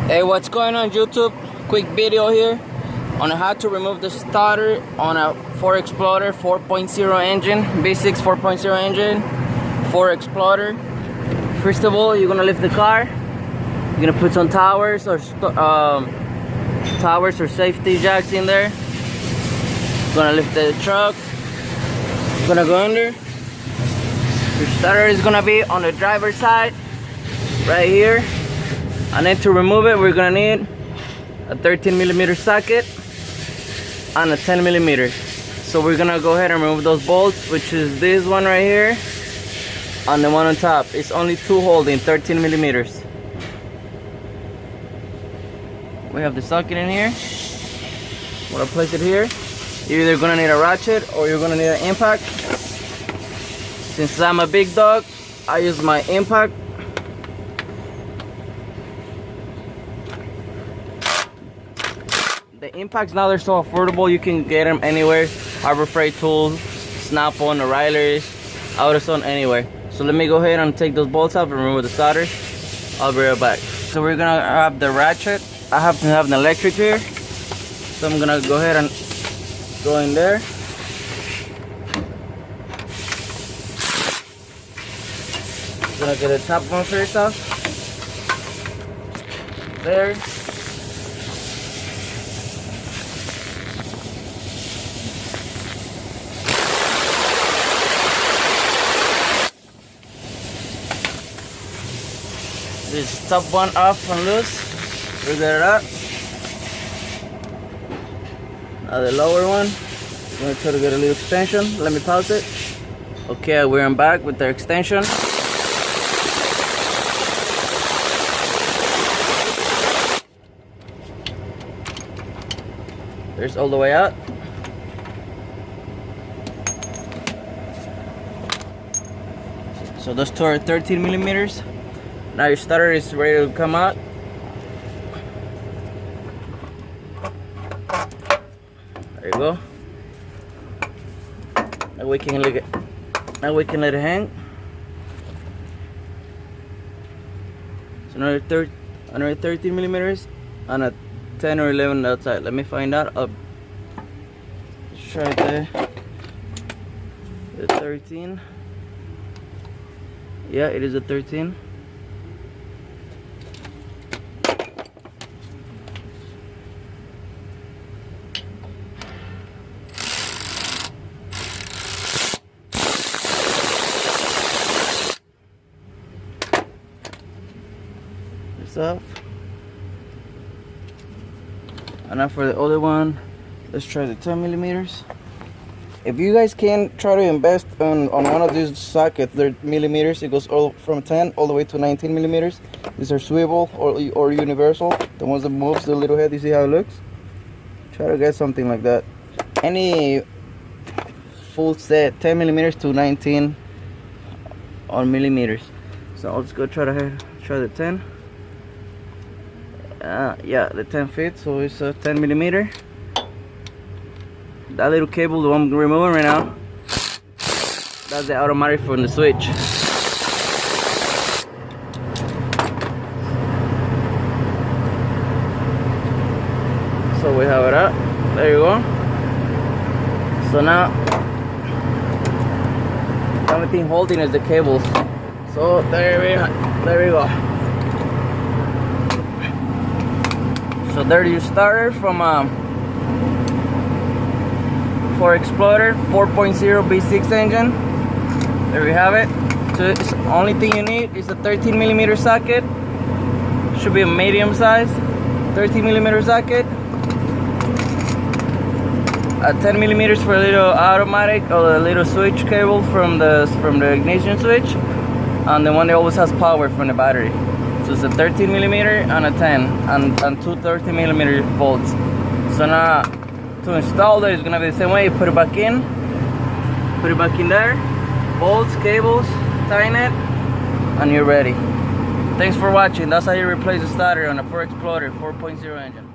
Hey, what's going on YouTube? Quick video here on how to remove the starter on a Ford Explorer 4.0 engine, V6 4.0 engine, Ford Explorer. First of all, you're gonna lift the car. You're gonna put some towers or safety jacks in there. Gonna lift the truck. Gonna go under. Your starter is gonna be on the driver's side, right here. And then to remove it, we're gonna need a 13mm socket and a 10mm. So we're gonna go ahead and remove those bolts, which is this one right here and the one on top. It's only two holding 13mm. We have the socket in here. I'm gonna place it here. You're either gonna need a ratchet or you're gonna need an impact. Since I'm a big dog, I use my impact. The impacts now, they're so affordable, you can get them anywhere. Harbor Freight Tools, Snap-on, O'Reilly's, AutoZone, anywhere. So let me go ahead and take those bolts out and remove the solder. I'll be right back. So we're gonna have the ratchet. I have to have an electric here. So I'm gonna go ahead and go in there. Gonna get the top one first off. There. This top one off and loose. We get it up. Now the lower one. I'm gonna try to get a little extension. Let me pause it. Okay, we're back with the extension. There's all the way out. So those two are 13mm. Now your starter is ready to come out. There you go. Now we can let it hang. So another 13mm and a 10 or 11 outside. Let me find out. I'll try the 13. Yeah, it is a 13. Off. And now for the other one, let's try the 10mm. If you guys can try to invest on one of these sockets, they're millimeters. It goes all from 10 all the way to 19mm. These are swivel or universal, the ones that moves the little head. You see how it looks? Try to get something like that. Any full set 10mm to 19 on millimeters. So I'll just go try the 10. Yeah, the 10 feet, so it's a 10mm. That little cable, the one I'm removing right now, that's the automatic from the switch. So we have it up. There you go. So now the only thing holding is the cables. So there we go. So there you started from Ford Explorer 4.0 V6 engine. There we have it. So the only thing you need is a 13mm socket. Should be a medium size 13mm socket. A 10mm for a little automatic or a little switch cable from the ignition switch, and the one that always has power from the battery. So it's a 13mm and a 10 and two 13mm bolts. So now to install it, it's gonna be the same way. You put it back in there, bolts, cables, tighten it, and you're ready. Thanks for watching. That's how you replace the starter on a Ford Explorer 4.0 engine.